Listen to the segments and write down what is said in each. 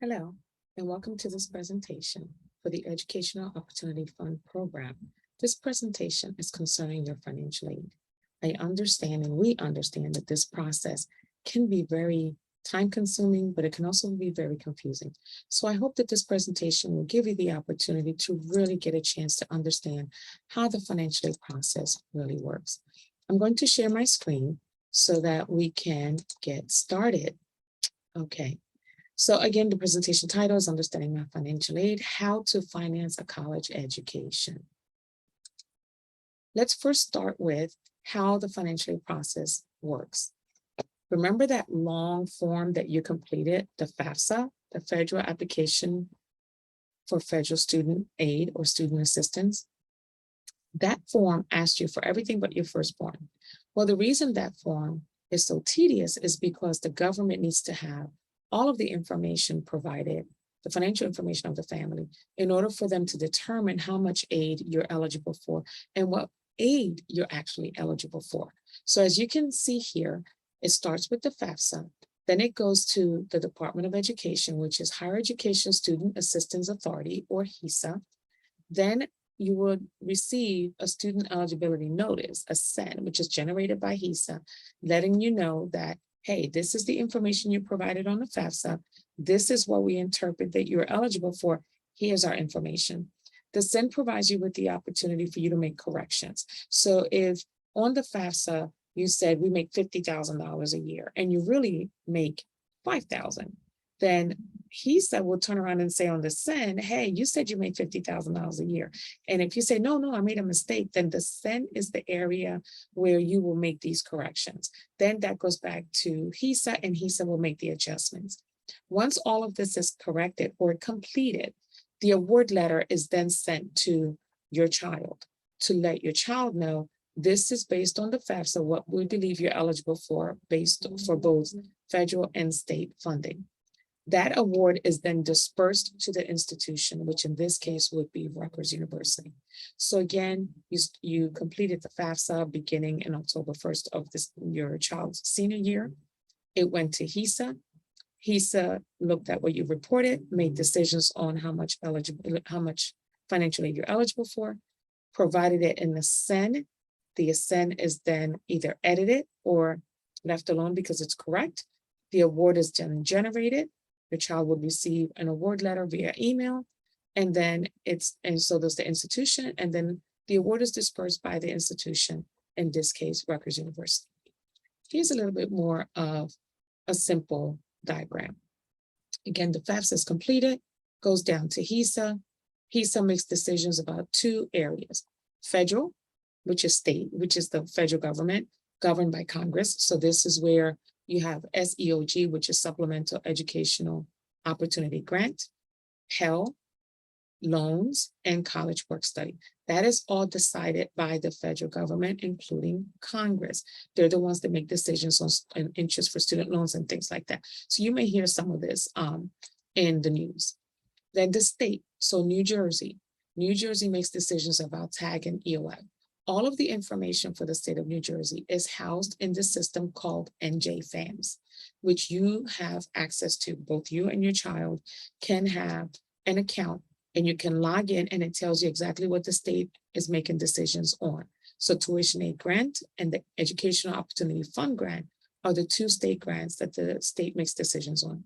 Hello, and welcome to this presentation for the Educational Opportunity Fund Program. This presentation is concerning your financial aid. I understand and we understand that this process can be very time-consuming, but it can also be very confusing. So I hope that this presentation will give you the opportunity to really get a chance to understand how the financial aid process really works. I'm going to share my screen so that we can get started. Okay. So again, the presentation title is Understanding My Financial Aid, How to Finance a College Education. Let's first start with how the financial aid process works. Remember that long form that you completed, the FAFSA, the Federal Application for Federal Student Aid or Student Assistance? That form asked you for everything but your firstborn. Well, the reason that form is so tedious is because the government needs to have all of the information provided, the financial information of the family, in order for them to determine how much aid you're eligible for and what aid you're actually eligible for. So as you can see here, it starts with the FAFSA, then it goes to the Department of Education, which is Higher Education Student Assistance Authority, or HESA. Then you would receive a student eligibility notice, a SEN, which is generated by HESA, letting you know that, hey, this is the information you provided on the FAFSA. This is what we interpret that you're eligible for. Here's our information. The SEN provides you with the opportunity for you to make corrections. So if on the FAFSA, you said we make $50,000 a year and you really make $5,000, then HESA will turn around and say on the SEN, hey, you said you made $50,000 a year. And if you say, no, I made a mistake, then the SEN is the area where you will make these corrections. Then that goes back to HESA and HESA will make the adjustments. Once all of this is corrected or completed, the award letter is then sent to your child to let your child know this is based on the FAFSA, what we believe you're eligible for based for both federal and state funding. That award is then dispersed to the institution, which in this case would be Rutgers University. So again, you completed the FAFSA beginning in October 1st of your child's senior year. It went to HESA. HESA looked at what you reported, made decisions on how much financial aid you're eligible for, provided it in the SEN. The SEN is then either edited or left alone because it's correct. The award is then generated. Your child will receive an award letter via email, and then so does the institution, and then the award is dispersed by the institution, in this case, Rutgers University. Here's a little bit more of a simple diagram. Again, the FAFSA is completed, goes down to HESA. HESA makes decisions about two areas: federal, which is state, which is the federal government governed by Congress. So this is where you have SEOG, which is Supplemental Educational Opportunity Grant, Pell, loans, and college work study. That is all decided by the federal government, including Congress. They're the ones that make decisions on interest for student loans and things like that. So you may hear some of this in the news. Then the state, so New Jersey makes decisions about TAG and EOF. All of the information for the state of New Jersey is housed in the system called NJFAMS, which you have access to. Both you and your child can have an account and you can log in, and it tells you exactly what the state is making decisions on. So tuition aid grant and the Educational Opportunity Fund grant are the two state grants that the state makes decisions on.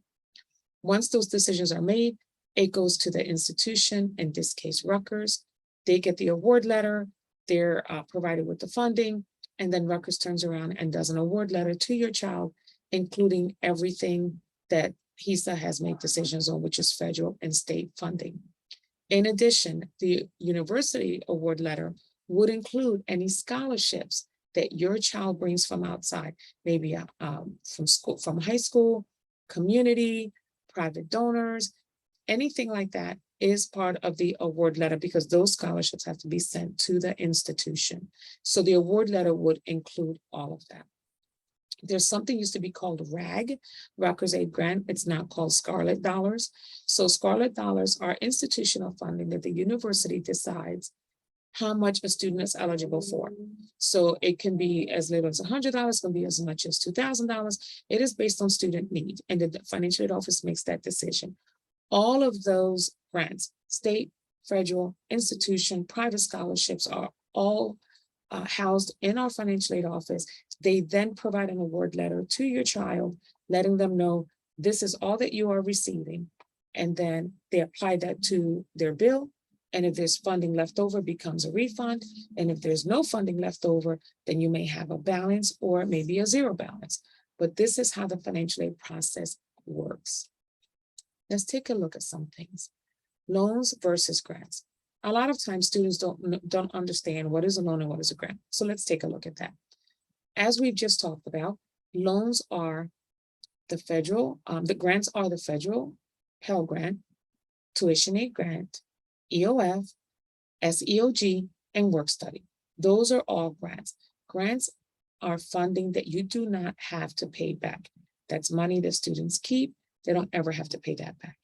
Once those decisions are made, it goes to the institution, in this case, Rutgers. They get the award letter. They're provided with the funding, and then Rutgers turns around and does an award letter to your child, including everything that HESA has made decisions on, which is federal and state funding. In addition, the university award letter would include any scholarships that your child brings from outside, maybe from school, from high school, community, private donors, anything like that is part of the award letter because those scholarships have to be sent to the institution. So the award letter would include all of that. There's something used to be called RAG, Rutgers Aid Grant. It's now called Scarlet Dollars. So Scarlet Dollars are institutional funding that the university decides how much a student is eligible for. So it can be as little as $100, it can be as much as $2,000. It is based on student need, and the financial aid office makes that decision. All of those grants, state, federal, institution, private scholarships are all housed in our financial aid office. They then provide an award letter to your child, letting them know this is all that you are receiving. And then they apply that to their bill. And if there's funding left over, it becomes a refund. And if there's no funding left over, then you may have a balance or maybe a zero balance. But this is how the financial aid process works. Let's take a look at some things. Loans versus grants. A lot of times students don't understand what is a loan and what is a grant. So let's take a look at that. As we've just talked about, loans are the federal, the grants are the federal Pell Grant, tuition aid grant, EOF, SEOG, and work study. Those are all grants. Grants are funding that you do not have to pay back. That's money that students keep. They don't ever have to pay that back.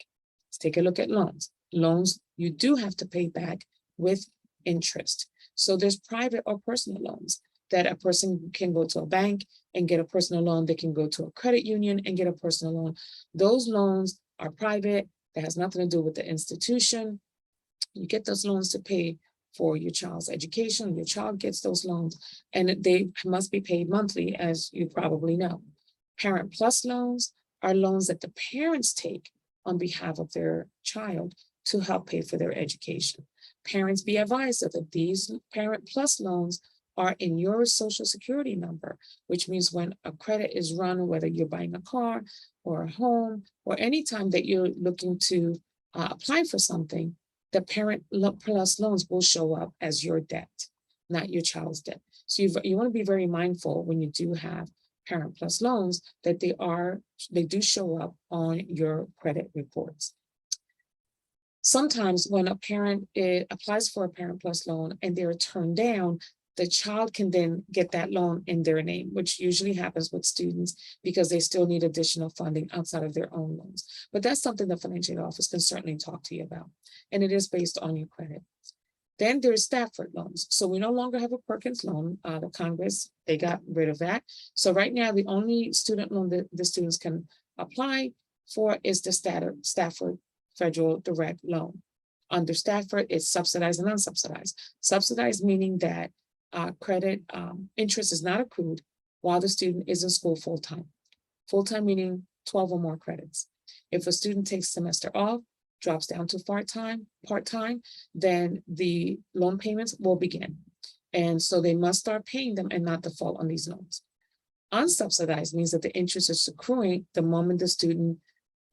Let's take a look at loans. Loans, you do have to pay back with interest. So there's private or personal loans that a person can go to a bank and get a personal loan. They can go to a credit union and get a personal loan. Those loans are private. That has nothing to do with the institution. You get those loans to pay for your child's education. Your child gets those loans, and they must be paid monthly, as you probably know. Parent Plus loans are loans that the parents take on behalf of their child to help pay for their education. Parents, be advised that these Parent Plus loans are in your Social Security number, which means when a credit is run, whether you're buying a car or a home, or anytime that you're looking to apply for something, the Parent Plus loans will show up as your debt, not your child's debt. So you want to be very mindful when you do have Parent Plus loans that they do show up on your credit reports. Sometimes when a parent applies for a Parent Plus loan and they're turned down, the child can then get that loan in their name, which usually happens with students because they still need additional funding outside of their own loans. But that's something the financial aid office can certainly talk to you about. And it is based on your credit. Then there's Stafford loans. So we no longer have a Perkins loan. The Congress, they got rid of that. So right now, the only student loan that the students can apply for is the Stafford Federal Direct Loan. Under Stafford, it's subsidized and unsubsidized. Subsidized meaning that credit interest is not accrued while the student is in school full-time. Full-time meaning 12 or more credits. If a student takes semester off, drops down to part-time, then the loan payments will begin. And so they must start paying them and not default on these loans. Unsubsidized means that the interest is accruing the moment the student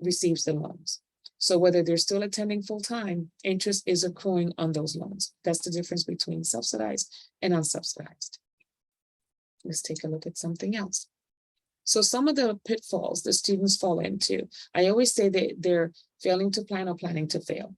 receives the loans. So whether they're still attending full-time, interest is accruing on those loans. That's the difference between subsidized and unsubsidized. Let's take a look at something else. So some of the pitfalls the students fall into, I always say that they're failing to plan or planning to fail.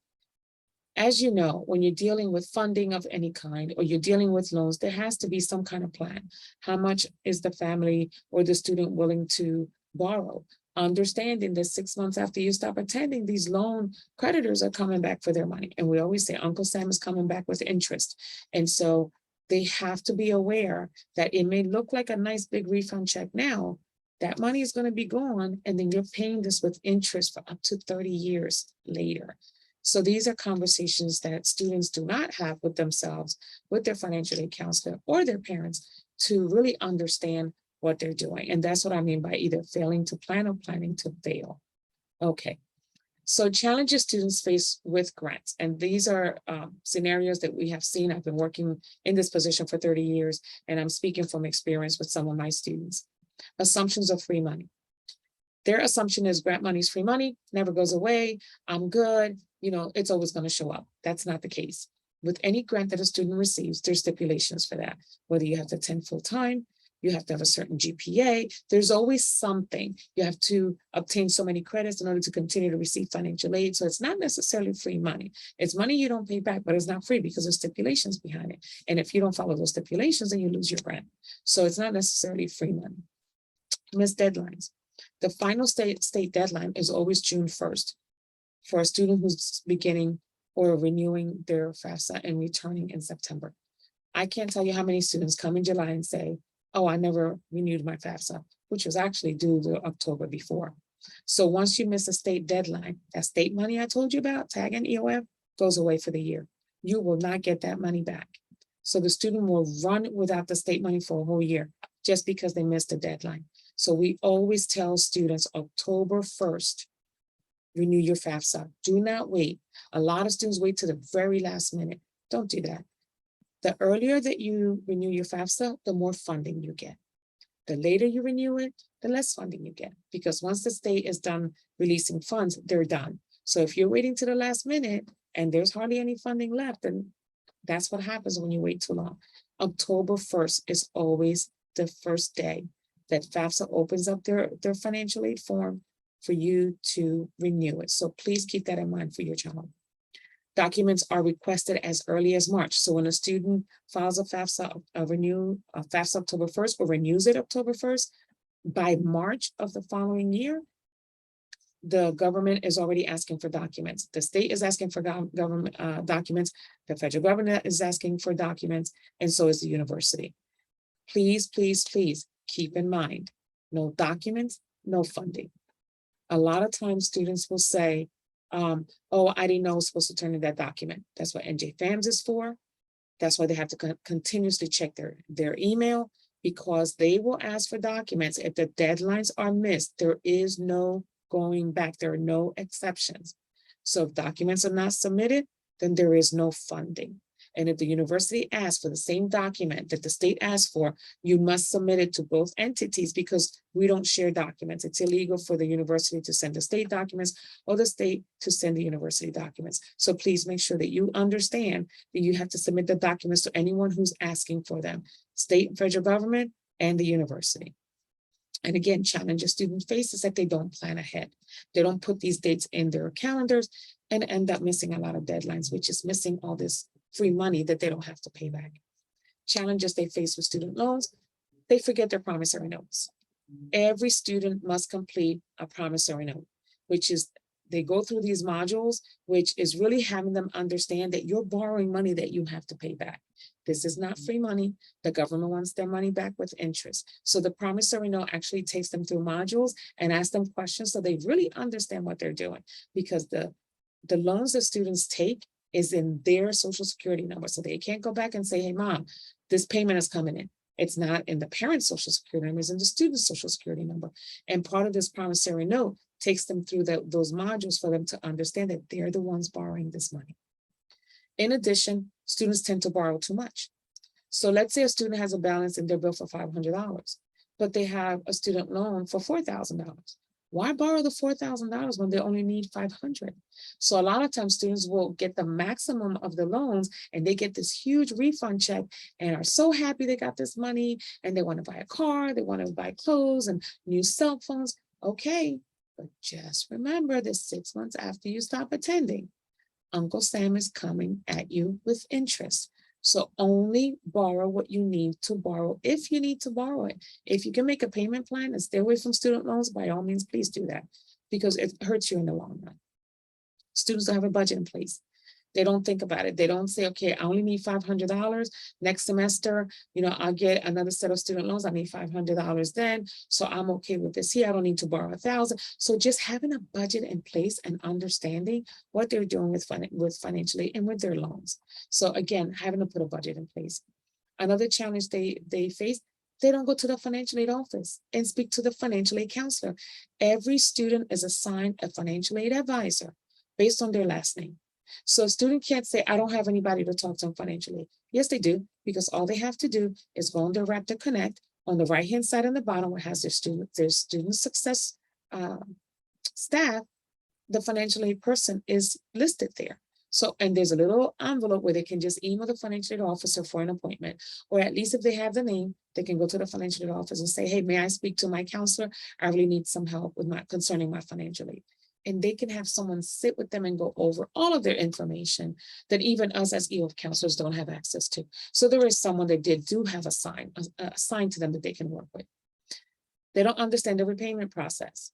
As you know, when you're dealing with funding of any kind, or you're dealing with loans, there has to be some kind of plan. How much is the family or the student willing to borrow? Understanding that 6 months after you stop attending, these loan creditors are coming back for their money. And we always say Uncle Sam is coming back with interest. And so they have to be aware that it may look like a nice big refund check now. That money is going to be gone, and then you're paying this with interest for up to 30 years later. So these are conversations that students do not have with themselves, with their financial aid counselor or their parents, to really understand what they're doing. And that's what I mean by either failing to plan or planning to fail. Okay, so challenges students face with grants. And these are scenarios that we have seen. I've been working in this position for 30 years, and I'm speaking from experience with some of my students. Assumptions of free money. Their assumption is grant money is free money, never goes away, I'm good, it's always going to show up. That's not the case. With any grant that a student receives, there's stipulations for that. Whether you have to attend full-time, you have to have a certain GPA, there's always something. You have to obtain so many credits in order to continue to receive financial aid. So it's not necessarily free money. It's money you don't pay back, but it's not free because there's stipulations behind it. And if you don't follow those stipulations, then you lose your grant. So it's not necessarily free money. Missed deadlines. The final state deadline is always June 1st for a student who's beginning or renewing their FAFSA and returning in September. I can't tell you how many students come in July and say, oh, I never renewed my FAFSA, which was actually due the October before. So once you miss a state deadline, that state money I told you about, tag and EOF, goes away for the year. You will not get that money back. So the student will run without the state money for a whole year just because they missed a deadline. So we always tell students October 1st, renew your FAFSA. Do not wait. A lot of students wait to the very last minute. Don't do that. The earlier that you renew your FAFSA, the more funding you get. The later you renew it, the less funding you get. Because once the state is done releasing funds, they're done. So if you're waiting to the last minute and there's hardly any funding left, then that's what happens when you wait too long. October 1st is always the first day that FAFSA opens up their financial aid form for you to renew it. So please keep that in mind for your child. Documents are requested as early as March. So when a student files a FAFSA, FAFSA October 1st or renews it October 1st, by March of the following year, the government is already asking for documents. The state is asking for government documents. The federal government is asking for documents, and so is the university. Please, please, please keep in mind, no documents, no funding. A lot of times students will say, oh, I didn't know I was supposed to turn in that document. That's what NJ-FAMS is for. That's why they have to continuously check their email, because they will ask for documents. If the deadlines are missed, there is no going back. There are no exceptions. So if documents are not submitted, then there is no funding. And if the university asks for the same document that the state asked for, you must submit it to both entities, because we don't share documents. It's illegal for the university to send the state documents or the state to send the university documents. So please make sure that you understand that you have to submit the documents to anyone who's asking for them, state and federal government and the university. And again, challenge a student faces that they don't plan ahead. They don't put these dates in their calendars and end up missing a lot of deadlines, which is missing all this free money that they don't have to pay back. Challenges they face with student loans: they forget their promissory notes. Every student must complete a promissory note, which is, they go through these modules, which is really having them understand that you're borrowing money that you have to pay back. This is not free money. The government wants their money back with interest. So the promissory note actually takes them through modules and asks them questions so they really understand what they're doing, because the loans that students take is in their social security number. So they can't go back and say, hey, mom, this payment is coming in. It's not in the parent's social security number, it's in the student's social security number. And part of this promissory note takes them through those modules for them to understand that they're the ones borrowing this money. In addition, students tend to borrow too much. So let's say a student has a balance in their bill for $500, but they have a student loan for $4,000. Why borrow the $4,000 when they only need $500? So a lot of times students will get the maximum of the loans and they get this huge refund check and are so happy they got this money and they want to buy a car, they want to buy clothes and new cell phones. Okay, but just remember that 6 months after you stop attending, Uncle Sam is coming at you with interest. So only borrow what you need to borrow if you need to borrow it. If you can make a payment plan and stay away from student loans, by all means, please do that, because it hurts you in the long run. Students don't have a budget in place. They don't think about it. They don't say, okay, I only need $500 next semester. I'll get another set of student loans. I need $500 then. So I'm okay with this here. I don't need to borrow $1,000. So just having a budget in place and understanding what they're doing with financial aid and with their loans. So again, having to put a budget in place. Another challenge they face, they don't go to the financial aid office and speak to the financial aid counselor. Every student is assigned a financial aid advisor based on their last name. So a student can't say, I don't have anybody to talk to them financially. Yes, they do, because all they have to do is go on their Raptor Connect. On the right-hand side on the bottom, where it has their student success staff, the financial aid person is listed there. So, and there's a little envelope where they can just email the financial aid officer for an appointment, or at least if they have the name, they can go to the financial aid office and say, hey, may I speak to my counselor? I really need some help with concerning my financial aid. And they can have someone sit with them and go over all of their information that even us as EOF counselors don't have access to. So there is someone that do have assigned to them that they can work with. They don't understand the repayment process.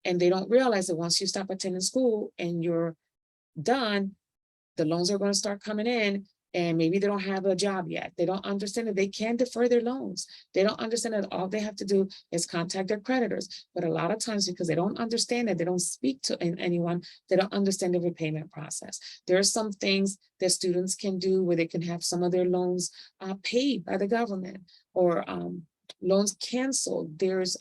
And they don't realize that once you stop attending school and you're done, the loans are going to start coming in and maybe they don't have a job yet. They don't understand that they can defer their loans. They don't understand that all they have to do is contact their creditors. But a lot of times, because they don't understand that, they don't speak to anyone, they don't understand the repayment process. There are some things that students can do where they can have some of their loans paid by the government, or loans canceled. There's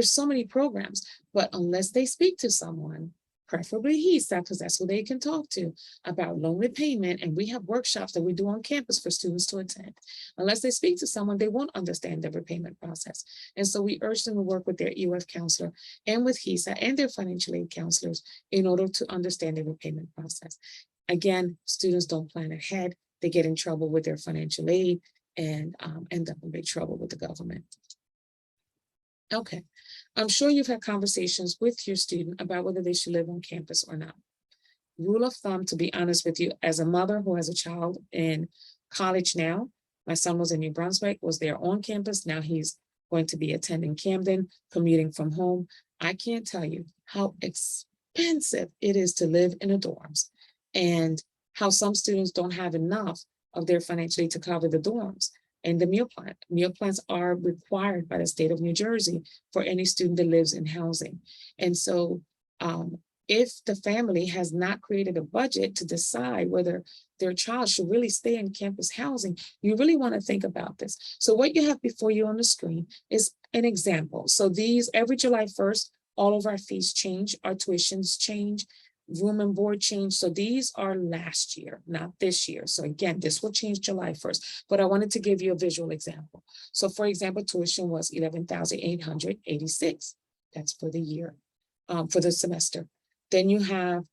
so many programs, but unless they speak to someone, preferably HESA, because that's who they can talk to about loan repayment. And we have workshops that we do on campus for students to attend. Unless they speak to someone, they won't understand the repayment process. And so we urge them to work with their EOF counselor and with HESA and their financial aid counselors in order to understand the repayment process. Again, students don't plan ahead. They get in trouble with their financial aid and end up in big trouble with the government. Okay, I'm sure you've had conversations with your student about whether they should live on campus or not. Rule of thumb, to be honest with you, as a mother who has a child in college now, my son was in New Brunswick, was there on campus. Now he's going to be attending Camden, commuting from home. I can't tell you how expensive it is to live in the dorms, and how some students don't have enough of their financial aid to cover the dorms and the meal plan. Meal plans are required by the state of New Jersey for any student that lives in housing. And so if the family has not created a budget to decide whether their child should really stay in campus housing, you really want to think about this. So what you have before you on the screen is an example. So these, every July 1st, all of our fees change, our tuitions change, room and board change. So these are last year, not this year. So again, this will change July 1st, but I wanted to give you a visual example. So for example, tuition was $11,886. That's for the year, for the semester. Then you have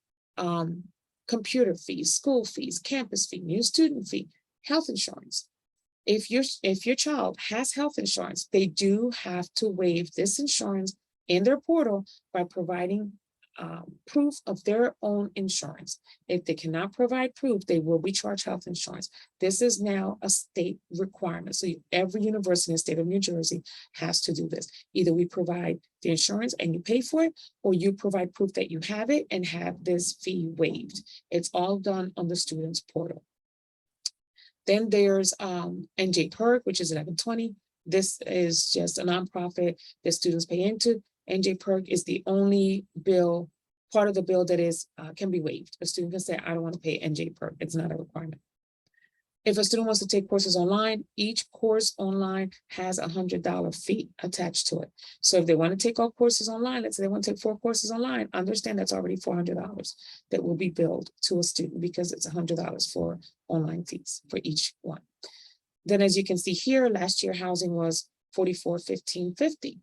computer fees, school fees, campus fee, new student fee, health insurance. If your child has health insurance, they do have to waive this insurance in their portal by providing proof of their own insurance. If they cannot provide proof, they will be charged health insurance. This is now a state requirement. So every university in the state of New Jersey has to do this. Either we provide the insurance and you pay for it, or you provide proof that you have it and have this fee waived. It's all done on the student's portal. Then there's NJ Perk, which is 1120. This is just a nonprofit that students pay into. NJ Perk is the only bill, part of the bill that is can be waived. A student can say, I don't want to pay NJ Perk. It's not a requirement. If a student wants to take courses online, each course online has a $100 fee attached to it. So if they want to take all courses online, let's say they want to take 4 courses online, understand that's already $400 that will be billed to a student because it's $100 for online fees for each one. Then as you can see here, last year housing was $44,1550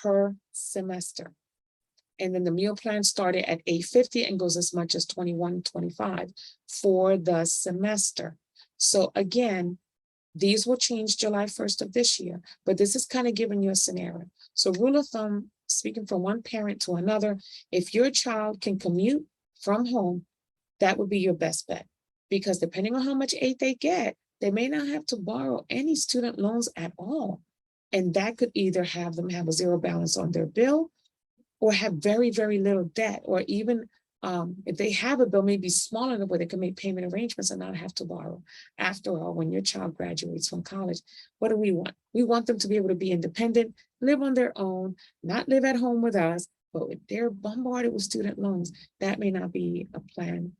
per semester. And then the meal plan started at $850 and goes as much as $21.25 for the semester. So again, these will change July 1st of this year, but this is kind of giving you a scenario. So rule of thumb, speaking from one parent to another, if your child can commute from home, that would be your best bet, because depending on how much aid they get, they may not have to borrow any student loans at all. And that could either have them have a zero balance on their bill or have very, very little debt, or even if they have a bill, maybe small enough where they can make payment arrangements and not have to borrow. After all, when your child graduates from college, what do we want? We want them to be able to be independent, live on their own, not live at home with us, but if they're bombarded with student loans, that may not be a plan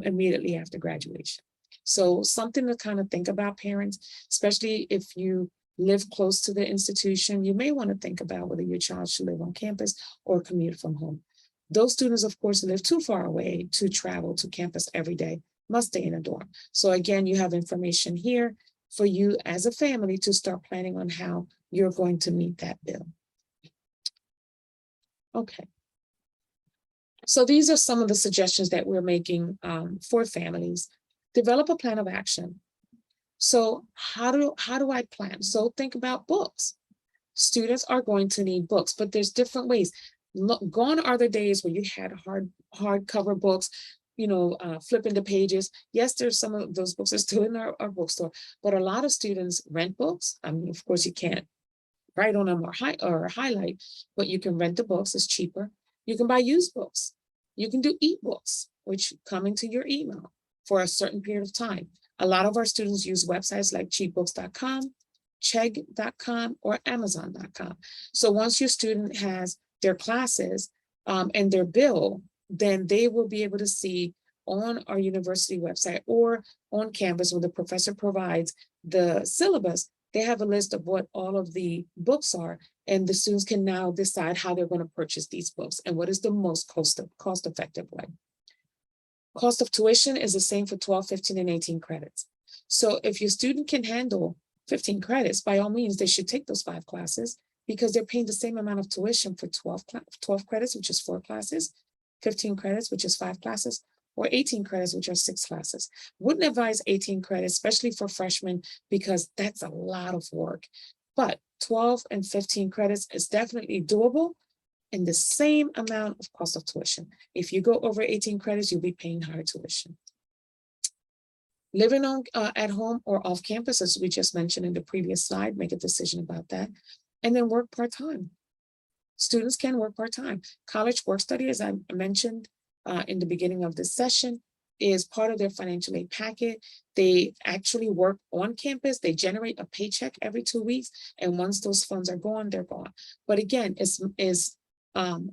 immediately after graduation. So something to kind of think about, parents, especially if you live close to the institution, you may want to think about whether your child should live on campus or commute from home. Those students, of course, who live too far away to travel to campus every day must stay in a dorm. So again, you have information here for you as a family to start planning on how you're going to meet that bill. Okay. So these are some of the suggestions that we're making for families. Develop a plan of action. So how do I plan? So think about books. Students are going to need books, but there's different ways. Gone are the days where you had hardcover books, flipping the pages. Yes, there's some of those books are still in our bookstore, but a lot of students rent books. I mean, of course, you can't write on them or highlight, but you can rent the books. It's cheaper. You can buy used books. You can do ebooks, which come into your email for a certain period of time. A lot of our students use websites like cheapbooks.com, chegg.com, or amazon.com. So once your student has their classes and their bill, then they will be able to see on our university website or on Canvas, when the professor provides the syllabus, they have a list of what all of the books are, and the students can now decide how they're going to purchase these books and what is the most cost-effective way. Cost of tuition is the same for 12, 15, and 18 credits. So if your student can handle 15 credits, by all means, they should take those 5 classes, because they're paying the same amount of tuition for 12 credits, which is 4 classes, 15 credits, which is 5 classes, or 18 credits, which are 6 classes. Wouldn't advise 18 credits, especially for freshmen, because that's a lot of work. But 12 and 15 credits is definitely doable in the same amount of cost of tuition. If you go over 18 credits, you'll be paying higher tuition. Living on at home or off campus, as we just mentioned in the previous slide, make a decision about that. And then work part-time. Students can work part-time. College work study, as I mentioned in the beginning of this session, is part of their financial aid packet. They actually work on campus. They generate a paycheck every 2 weeks. And once those funds are gone, they're gone. But again, it's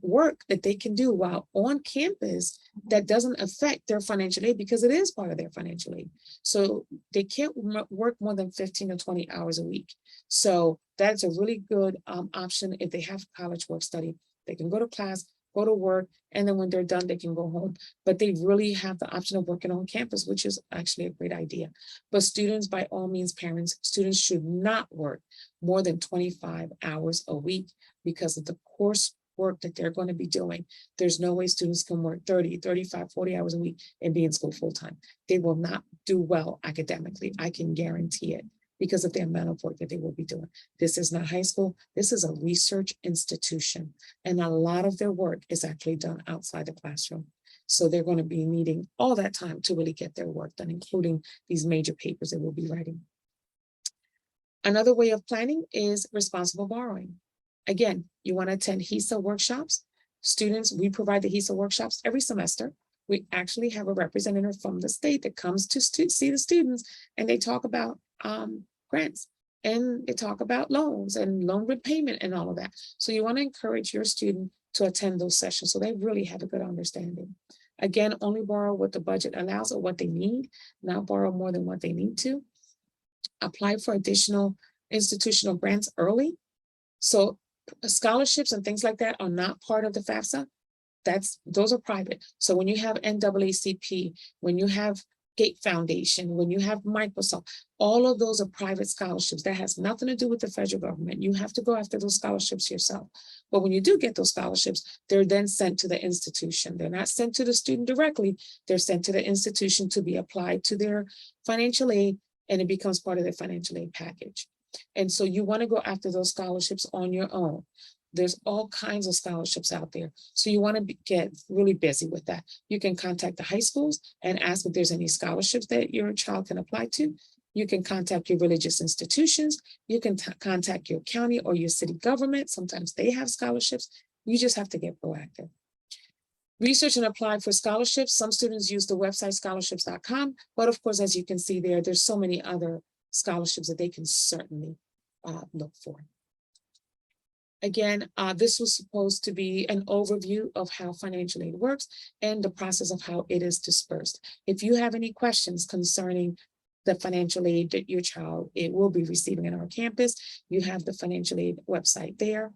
work that they can do while on campus that doesn't affect their financial aid, because it is part of their financial aid. So they can't work more than 15 or 20 hours a week. So that's a really good option. If they have college work study, they can go to class, go to work, and then when they're done, they can go home. But they really have the option of working on campus, which is actually a great idea. But students, by all means, parents, students should not work more than 25 hours a week because of the course work that they're going to be doing. There's no way students can work 30, 35, 40 hours a week and be in school full time. They will not do well academically. I can guarantee it, because of the amount of work that they will be doing. This is not high school. This is a research institution. And a lot of their work is actually done outside the classroom. So they're going to be needing all that time to really get their work done, including these major papers they will be writing. Another way of planning is responsible borrowing. Again, you want to attend HESA workshops. Students, we provide the HESA workshops every semester. We actually have a representative from the state that comes to see the students, and they talk about grants, and they talk about loans and loan repayment and all of that. So you want to encourage your student to attend those sessions so they really have a good understanding. Again, only borrow what the budget allows or what they need, not borrow more than what they need to. Apply for additional institutional grants early. So scholarships and things like that are not part of the FAFSA. Those are private. So when you have NAACP, when you have Gate Foundation, when you have Microsoft, all of those are private scholarships. That has nothing to do with the federal government. You have to go after those scholarships yourself. But when you do get those scholarships, they're then sent to the institution. They're not sent to the student directly. They're sent to the institution to be applied to their financial aid, and it becomes part of their financial aid package. And so you want to go after those scholarships on your own. There's all kinds of scholarships out there. So you want to get really busy with that. You can contact the high schools and ask if there's any scholarships that your child can apply to. You can contact your religious institutions. You can contact your county or your city government. Sometimes they have scholarships. You just have to get proactive. Research and apply for scholarships. Some students use the website scholarships.com, but of course, as you can see there, there's so many other scholarships that they can certainly look for. Again, this was supposed to be an overview of how financial aid works and the process of how it is dispersed. If you have any questions concerning the financial aid that your child will be receiving in our campus, you have the financial aid website there.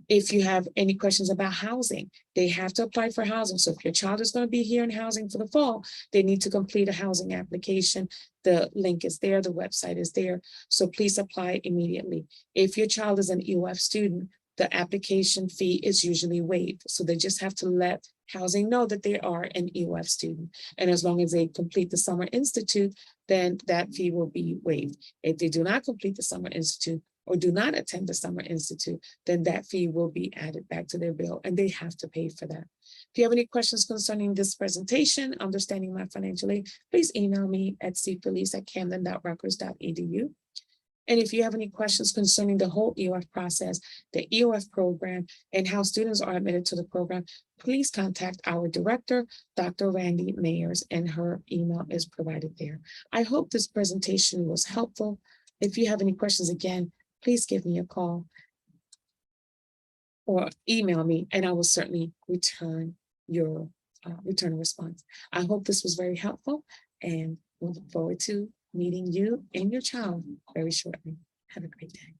If you have any questions about housing, they have to apply for housing. So if your child is going to be here in housing for the fall, they need to complete a housing application. The link is there, the website is there. So please apply immediately. If your child is an EOF student, the application fee is usually waived. So they just have to let housing know that they are an EOF student. And as long as they complete the Summer Institute, then that fee will be waived. If they do not complete the Summer Institute, or do not attend the Summer Institute, then that fee will be added back to their bill and they have to pay for that. If you have any questions concerning this presentation, understanding my financial aid, please email me at cfelice@camden.rutgers.edu. And if you have any questions concerning the whole EOF process, the EOF program, and how students are admitted to the program, please contact our director, Dr. Randy Mayers, and her email is provided there. I hope this presentation was helpful. If you have any questions, again, please give me a call or email me, and I will certainly return a response. I hope this was very helpful, and we look forward to meeting you and your child very shortly. Have a great day.